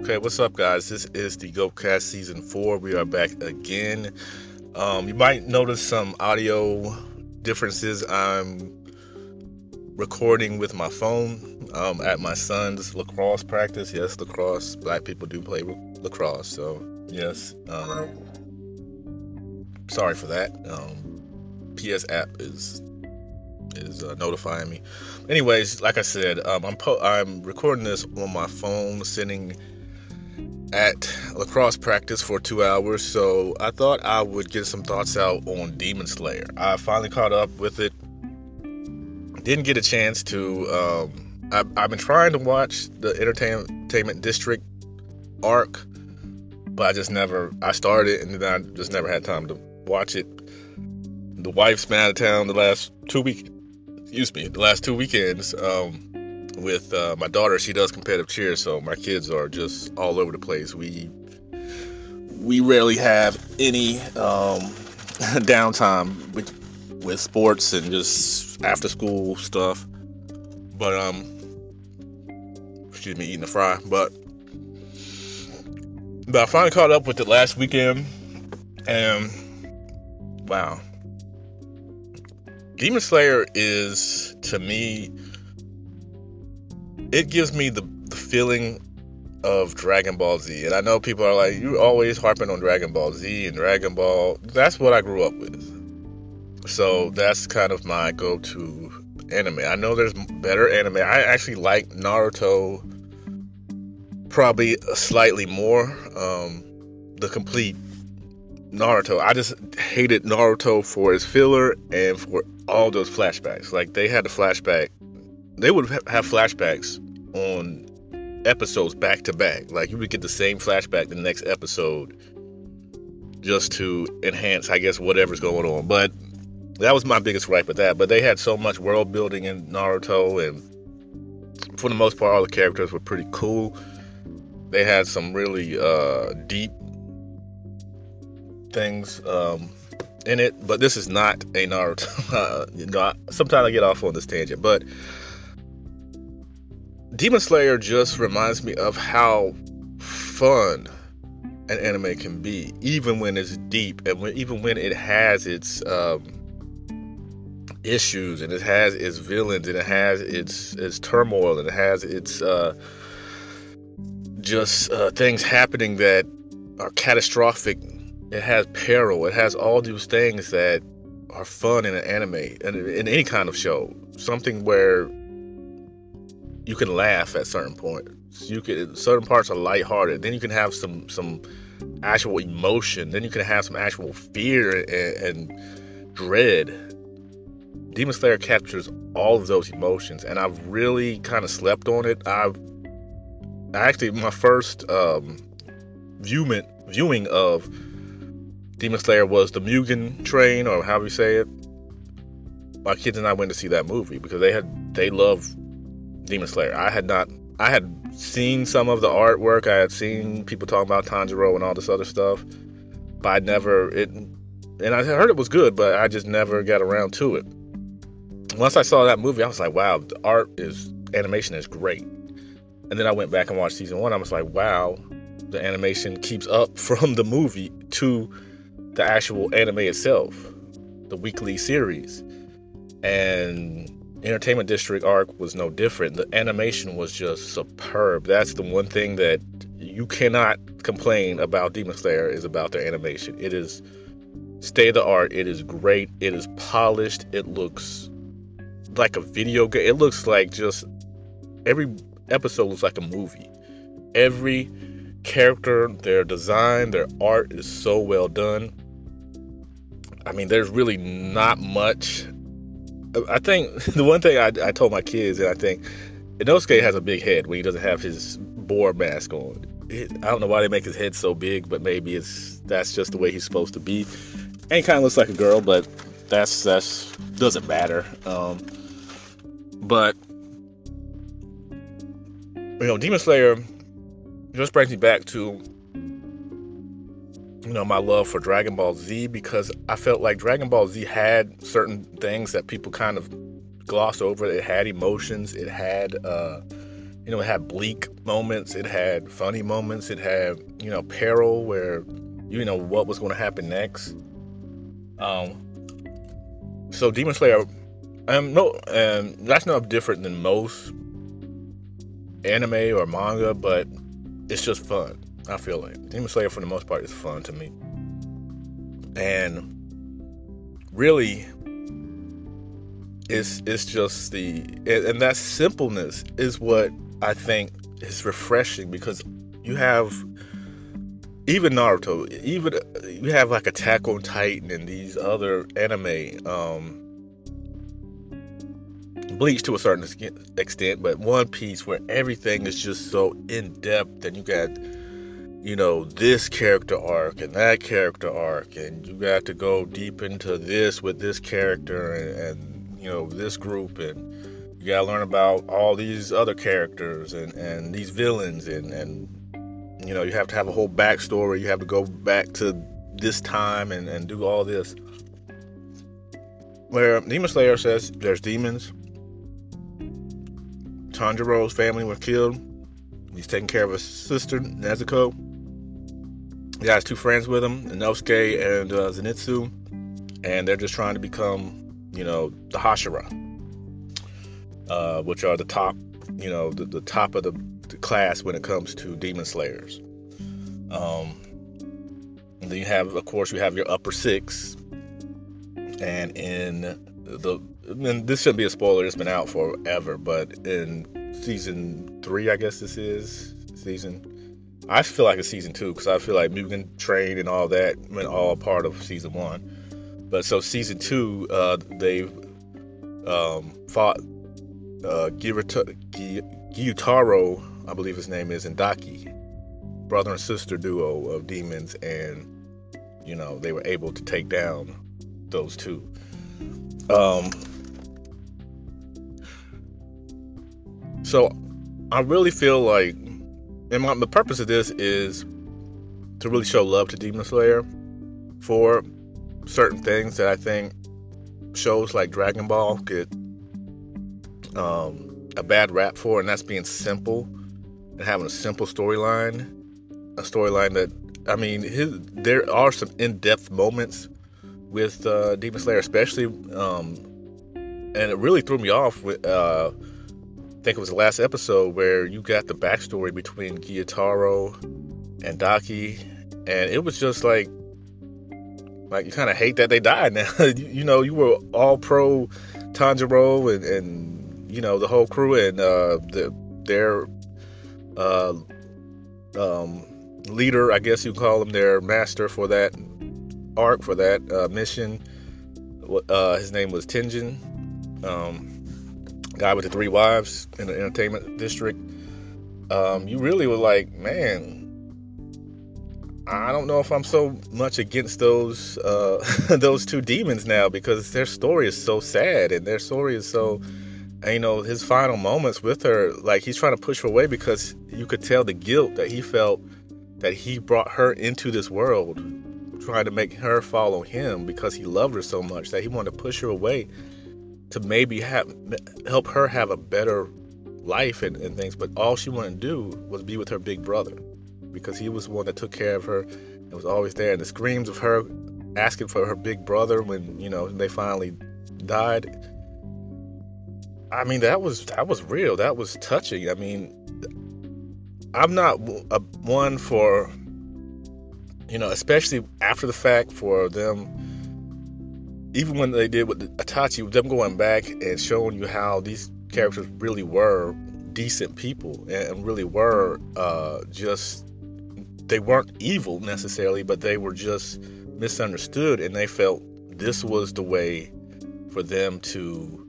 Okay, what's up, guys? This is the GOATCast Season 4. We are back again. You might notice some audio differences. I'm recording with my phone at my son's lacrosse practice. Yes, lacrosse. Black people do play lacrosse, so yes. Sorry for that. PS app is notifying me. Anyways, like I said, I'm recording this on my phone, sitting at lacrosse practice for 2 hours. So I thought I would get some thoughts out on Demon Slayer. I finally caught up with it. Didn't get a chance to. I've been trying to watch the Entertainment District arc, but I started and then I just never had time to watch it. The wife's been out of town the last 2 weekends with my daughter. She does competitive cheer, so my kids are just all over the place. We rarely have any downtime with sports and just after school stuff. But excuse me, eating a fry. But I finally caught up with it last weekend, and wow. Demon Slayer is, to me, it gives me the feeling of Dragon Ball Z. And I know people are like, you're always harping on Dragon Ball Z and Dragon Ball. That's what I grew up with. So that's kind of my go-to anime. I know there's better anime. I actually like Naruto probably slightly more. The complete Naruto. I just hated Naruto for his filler and for all those flashbacks. Like, they had a flashback. They would have flashbacks on episodes back to back. Like, you would get the same flashback the next episode just to enhance, I guess, whatever's going on. But that was my biggest gripe with that. But they had so much world building in Naruto, and for the most part, all the characters were pretty cool. They had some really deep things in it, but this is not a Naruto. Sometimes I get off on this tangent, but Demon Slayer just reminds me of how fun an anime can be, even when it's deep, and even when it has its issues, and it has its villains, and it has its turmoil, and it has its things happening that are catastrophic. It has peril. It has all these things that are fun in an anime and in any kind of show. Something where you can laugh at certain points. Certain parts are lighthearted. Then you can have some actual emotion. Then you can have some actual fear and dread. Demon Slayer captures all of those emotions, and I've really kind of slept on it. My first viewing of Demon Slayer was the Mugen Train, or however you say it. My kids and I went to see that movie because they love Demon Slayer. I had seen some of the artwork. I had seen people talking about Tanjiro and all this other stuff, but and I heard it was good, but I just never got around to it. Once I saw that movie, I was like, wow, the animation is great. And then I went back and watched season 1. I was like, wow, the animation keeps up from the movie to the actual anime itself, the weekly series. And Entertainment District arc was no different. The animation was just superb. That's the one thing that you cannot complain about Demon Slayer, is about their animation. It is state of the art. It is great. It is polished. It looks like a video game. It looks like just every episode looks like a movie. Every character, their design, their art is so well done. I mean, there's really not much. I think the one thing I told my kids, and I think Inosuke has a big head when he doesn't have his boar mask on. I don't know why they make his head so big, but maybe that's just the way he's supposed to be. And he kind of looks like a girl, but that's doesn't matter. But Demon Slayer just brings me back to my love for Dragon Ball Z, because I felt like Dragon Ball Z had certain things that people kind of gloss over. It had emotions. It had it had bleak moments, it had funny moments, it had, peril where, what was going to happen next. So Demon Slayer, that's not different than most anime or manga, but it's just fun. I feel like Demon Slayer, for the most part, is fun to me, and really, it's just and that simpleness is what I think is refreshing, because you have even Naruto, even you have like Attack on Titan and these other anime, Bleach to a certain extent, but One Piece, where everything is just so in depth, and you got, this character arc and that character arc, and you got to go deep into this with this character and this group, and you got to learn about all these other characters and these villains, and you have to have a whole backstory. You have to go back to this time and do all this. Where Demon Slayer says there's demons. Tanjiro's family was killed. He's taking care of his sister, Nezuko. He has 2 friends with him, Inosuke and Zenitsu. And they're just trying to become, the Hashira. Which are the top, the top of the class when it comes to Demon Slayers. And then you have your upper 6. And and this shouldn't be a spoiler, it's been out forever, but in season 3, I guess this is I feel like it's season 2, because I feel like Mugen Train and all that went all part of season 1. But so season 2, they've fought Gyutaro, I believe his name is, and Daki, brother and sister duo of demons, and they were able to take down those 2. So I really feel like, and the purpose of this is to really show love to Demon Slayer for certain things that I think shows like Dragon Ball get a bad rap for, and that's being simple and having a simple storyline. A storyline that, there are some in-depth moments with Demon Slayer, especially, and it really threw me off with, I think it was the last episode, where you got the backstory between Gyutaro and Daki, and it was just like you kind of hate that they died now. You were all pro Tanjiro and the whole crew, and their leader, I guess you call him, their master for that arc, for that mission. His name was Tenjin, guy with the 3 wives in the entertainment district. You really were like, man, I don't know if I'm so much against those those 2 demons now, because their story is so sad, and their story is so, his final moments with her, like he's trying to push her away, because you could tell the guilt that he felt that he brought her into this world, trying to make her follow him, because he loved her so much that he wanted to push her away to maybe help her have a better life and things. But all she wanted to do was be with her big brother, because he was the one that took care of her and was always there. And the screams of her asking for her big brother when they finally died, that was real. That was touching. I'm not one for, especially after the fact, for them, even when they did with Itachi, them going back and showing you how these characters really were decent people and really were they weren't evil necessarily, but they were just misunderstood, and they felt this was the way for them to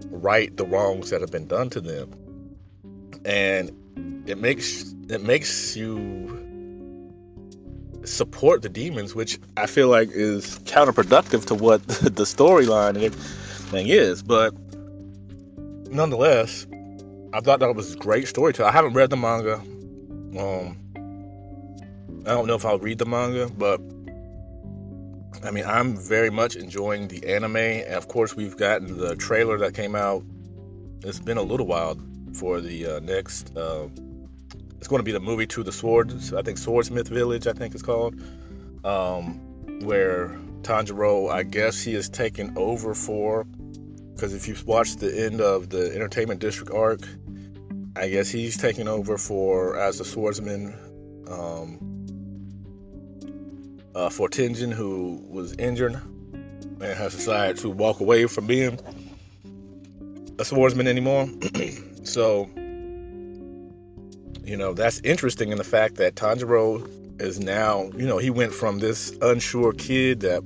right the wrongs that have been done to them. And it makes you support the demons, which I feel like is counterproductive to what the storyline and everything is. But nonetheless, I thought that was a great storytelling. I haven't read the manga. I don't know if I'll read the manga, but I'm very much enjoying the anime. And of course, we've gotten the trailer that came out. It's been a little while. for the next. It's going to be the movie To the Swords. I think Swordsmith Village. I think it's called. Where Tanjiro, I guess he is taking over for. Because if you've watched the end of the Entertainment District arc, I guess he's taking over as the swordsman for Tenjin, who was injured and has decided to walk away from being a swordsman anymore. So, that's interesting in the fact that Tanjiro is now, he went from this unsure kid that,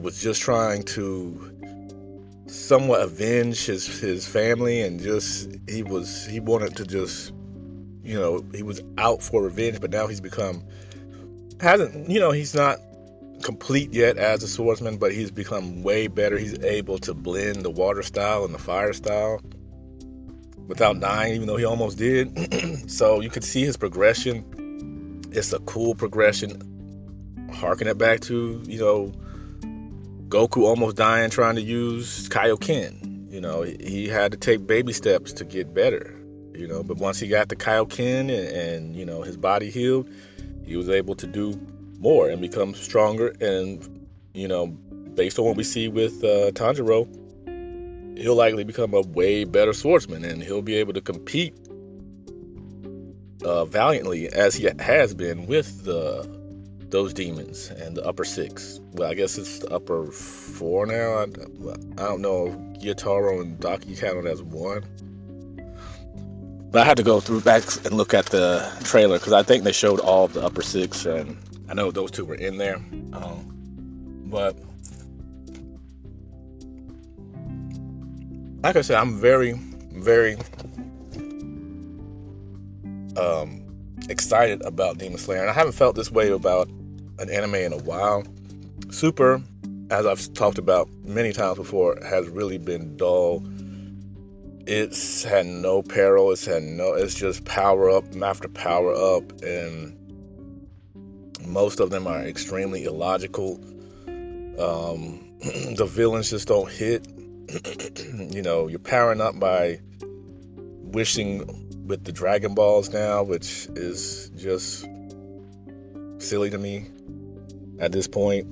was just trying to somewhat avenge his family, and he wanted to just, he was out for revenge, but now he's he's not complete yet as a swordsman, but he's become way better. He's able to blend the water style and the fire style without dying, even though he almost did. So you could see his progression. It's a cool progression, harking it back to, Goku almost dying trying to use Kaioken. He had to take baby steps to get better, but once he got the Kaioken and his body healed, he was able to do more and become stronger. And, based on what we see with Tanjiro, he'll likely become a way better swordsman, and he'll be able to compete valiantly as he has been with those demons and the upper 6. Well, I guess it's the upper 4 now. I don't know if Gyutaro and Daki counted as 1. But I had to go back and look at the trailer because I think they showed all of the upper 6, and I know those 2 were in there. But like I said, I'm very, very excited about Demon Slayer, and I haven't felt this way about an anime in a while. Super, as I've talked about many times before, has really been dull. It's had no peril. It's just power up after power up, and most of them are extremely illogical. The villains just don't hit. You're powering up by wishing with the Dragon Balls now, which is just silly to me at this point.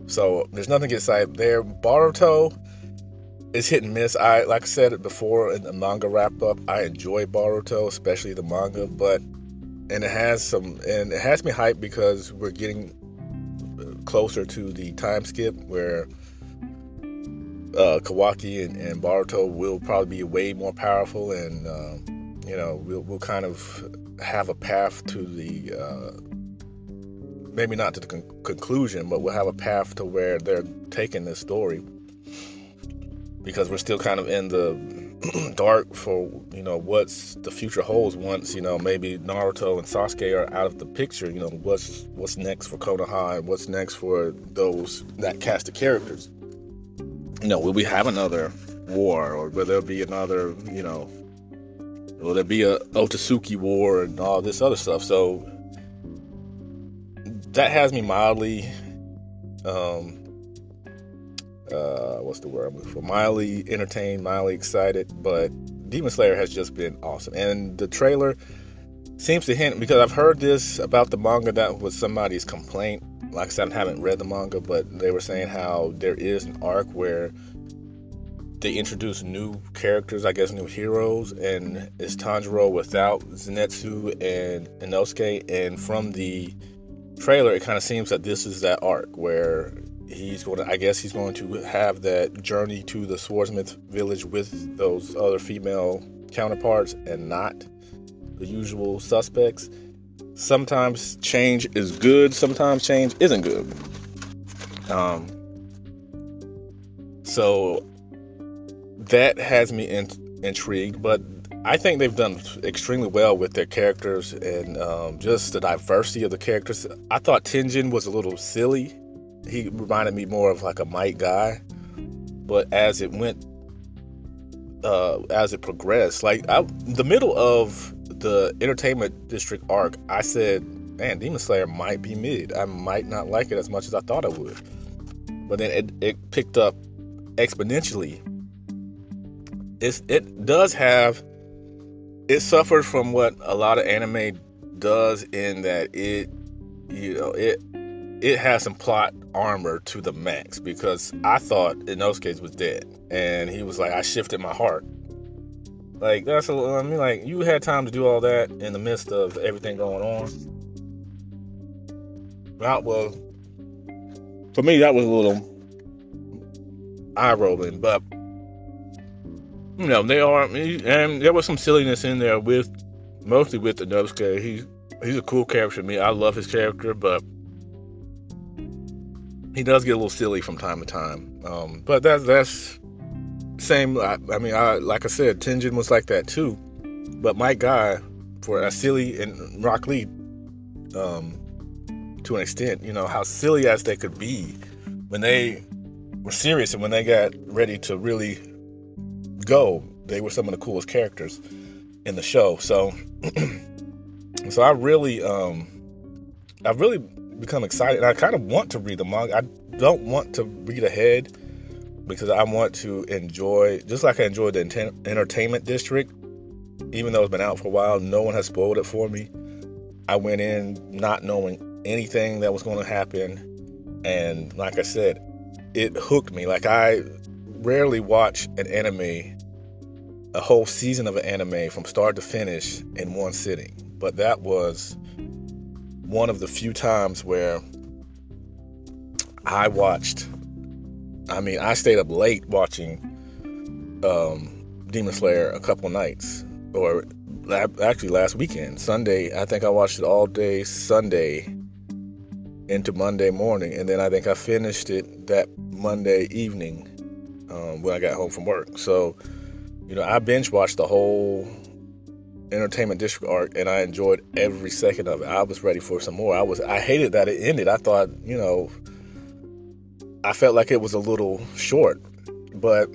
So there's nothing to get excited there. Boruto is hit and miss. Like I said it before in the manga wrap up, I enjoy Boruto, especially the manga, and it has me hyped because we're getting closer to the time skip where Kawaki and Boruto will probably be way more powerful, and we'll kind of have a path to the maybe not to the conclusion, but we'll have a path to where they're taking this story, because we're still kind of in the dark for what's the future holds once maybe Naruto and Sasuke are out of the picture. What's next for Konoha, and what's next for that cast of characters. Will we have another war, or will there be another, will there be a Otsutsuki war and all this other stuff? So that has me mildly, what's the word I'm looking for? Mildly entertained, mildly excited, but Demon Slayer has just been awesome. And the trailer seems to hint, because I've heard this about the manga, that was somebody's complaint. Like I said, I haven't read the manga, but they were saying how there is an arc where they introduce new characters, I guess new heroes, and it's Tanjiro without Zenitsu and Inosuke. And from the trailer, it kind of seems that this is that arc where he's going to have that journey to the Swordsmith Village with those other female counterparts and not the usual suspects. Sometimes change is good, sometimes change isn't good. So that has me intrigued, but I think they've done extremely well with their characters and just the diversity of the characters. I thought Tenjin was a little silly. He reminded me more of like a Might guy, but as it progressed, like the middle of the Entertainment District arc, I said, man, Demon Slayer might be mid. I might not like it as much as I thought I would. But then it picked up exponentially it suffers from what a lot of anime does, in that it has some plot armor to the max, because I thought Inosuke was dead, and he was like, I shifted my heart. Like, like, you had time to do all that in the midst of everything going on. Well, for me, that was a little eye-rolling, but and there was some silliness in there mostly with Inosuke. He's a cool character to me. I love his character, but he does get a little silly from time to time. But that's same. Like I said, Tenjin was like that too. But my guy, for as silly, and Rock Lee, to an extent, how silly as they could be when they were serious, and when they got ready to really go, they were some of the coolest characters in the show. So, so I've really become excited. I kind of want to read the manga. I don't want to read ahead, because I want to enjoy, just like I enjoyed the Entertainment District, even though it's been out for a while, no one has spoiled it for me. I went in not knowing anything that was going to happen, and like I said, it hooked me. Like, I rarely watch an anime, a whole season of an anime from start to finish in one sitting, but that was one of the few times where I stayed up late watching Demon Slayer a couple nights, or actually last weekend, Sunday. I think I watched it all day Sunday into Monday morning, and then I think I finished it that Monday evening when I got home from work. So, I binge watched the whole Entertainment District arc, and I enjoyed every second of it. I was ready for some more. I hated that it ended. I thought, I felt like it was a little short, but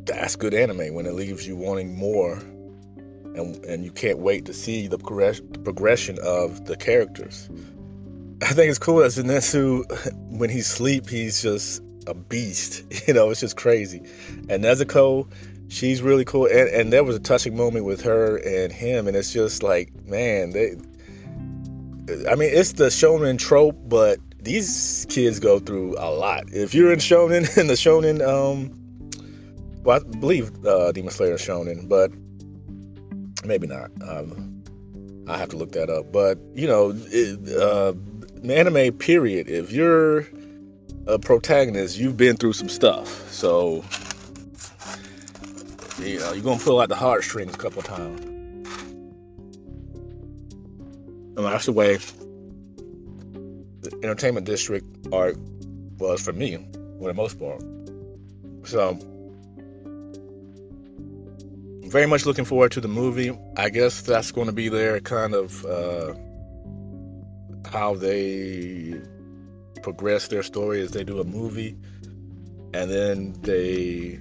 that's good anime when it leaves you wanting more, and you can't wait to see the progression of the characters. I think it's cool that Zenitsu, when he sleeps, he's just a beast. It's just crazy. And Nezuko, she's really cool. And there was a touching moment with her and him, and it's just like, man, it's the shonen trope, but these kids go through a lot. If you're in shonen, in the shonen, I believe Demon Slayer is shonen, but maybe not. I have to look that up. But, anime, period, if you're a protagonist, you've been through some stuff. So, you're going to pull out the heartstrings a couple times. And that's the way the Entertainment District arc was for me, for the most part. So, very much looking forward to the movie. I guess that's going to be their kind of how they progress their story, as they do a movie, and then they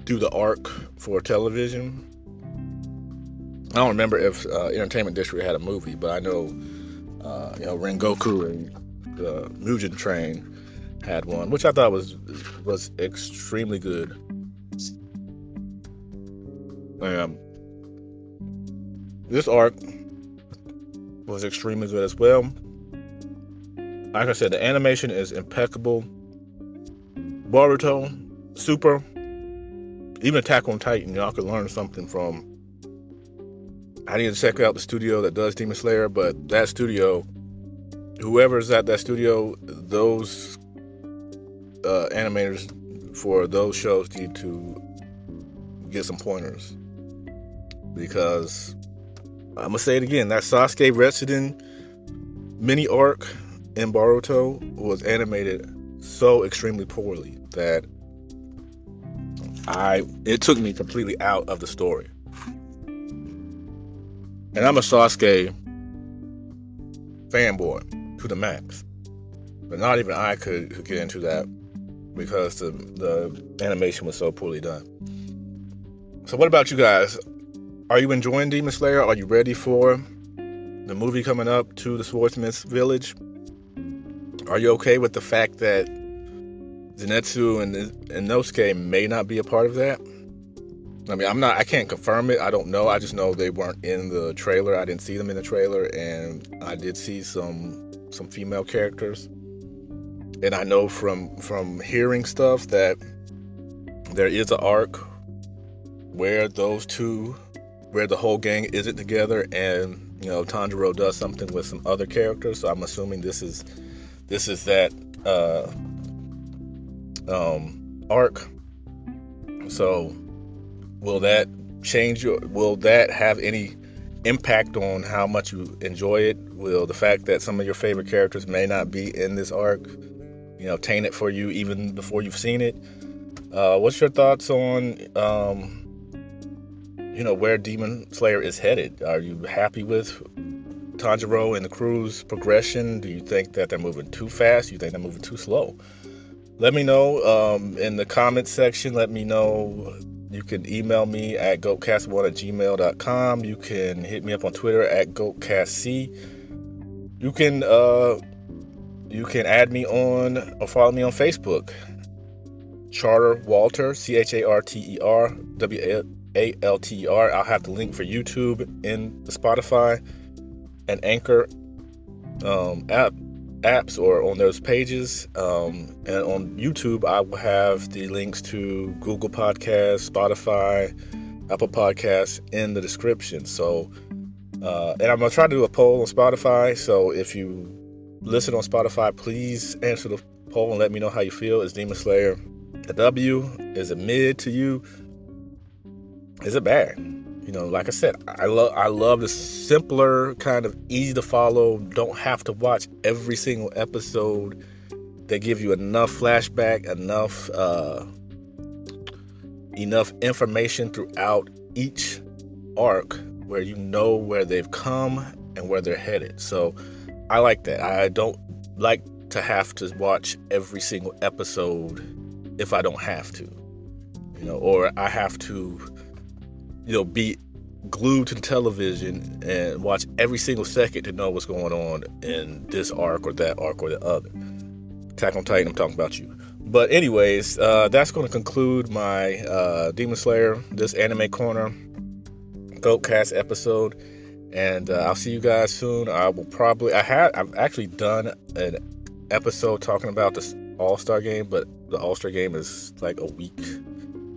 do the arc for television. I don't remember if Entertainment District had a movie, but I know Rengoku and the Mugen Train had one, which I thought was extremely good. This arc was extremely good as well. Like I said, the animation is impeccable. Boruto, super. Even Attack on Titan, y'all could learn something from. I need to check out the studio that does Demon Slayer, but that studio, whoever's at that studio, those animators for those shows need to get some pointers. Because, I'm going to say it again, that Sasuke Retsuden mini arc in Boruto was animated so extremely poorly that it took me completely out of the story. And I'm a Sasuke fanboy to the max. But not even I could get into that because the animation was so poorly done. So what about you guys? Are you enjoying Demon Slayer? Are you ready for the movie coming up, to the Swordsmith's Village? Are you okay with the fact that Zenitsu and Inosuke may not be a part of that. I mean, I can't confirm it. I don't know. I just know they weren't in the trailer. I didn't see them in the trailer, and I did see some female characters. And I know from hearing stuff that there is an arc where where the whole gang isn't together, and Tanjiro does something with some other characters. So I'm assuming this is that arc. So will that change will that have any impact on how much you enjoy it? Will the fact that some of your favorite characters may not be in this arc, taint it for you even before you've seen it? What's your thoughts on where Demon Slayer is headed? Are you happy with Tanjiro and the crew's progression? Do you think that they're moving too fast? Do you think they're moving too slow? Let me know in the comments section. Let me know. You can email me at goatcast1@gmail.com. You can hit me up on Twitter at goatcastc. You can add me on or follow me on Facebook. Charter Walter, CharterWalter. I'll have the link for YouTube in the Spotify and Anchor apps or on those pages. And on YouTube, I will have the links to Google Podcasts, Spotify, Apple Podcasts in the description. So, and I'm going to try to do a poll on Spotify. So if you listen on Spotify, please answer the poll and let me know how you feel. Is Demon Slayer a W? Is it mid to you? Is it bad? Like I said, I love the simpler, kind of easy to follow, don't have to watch every single episode. They give you enough flashback, enough information throughout each arc where you know where they've come and where they're headed. So I like that. I don't like to have to watch every single episode if I don't have to, or I have to be glued to the television and watch every single second to know what's going on in this arc or that arc or the other. Attack on Titan, I'm talking about you. But anyways, that's going to conclude my Demon Slayer, this Anime Corner GOATcast episode. And I'll see you guys soon. I've actually done an episode talking about this All-Star game, but the All-Star game is like a week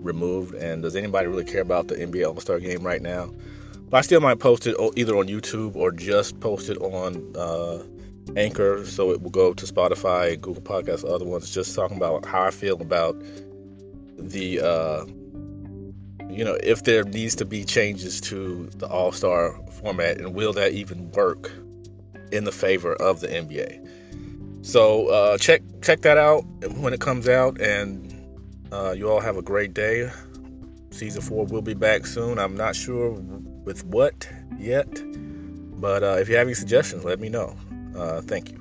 removed, and does anybody really care about the NBA All-Star game right now? But I still might post it either on YouTube or just post it on Anchor, so it will go to Spotify, Google Podcasts, other ones, just talking about how I feel about the if there needs to be changes to the All-Star format, and will that even work in the favor of the NBA. So check that out when it comes out, and you all have a great day. Season 4 will be back soon. I'm not sure with what yet, but if you have any suggestions, let me know. Thank you.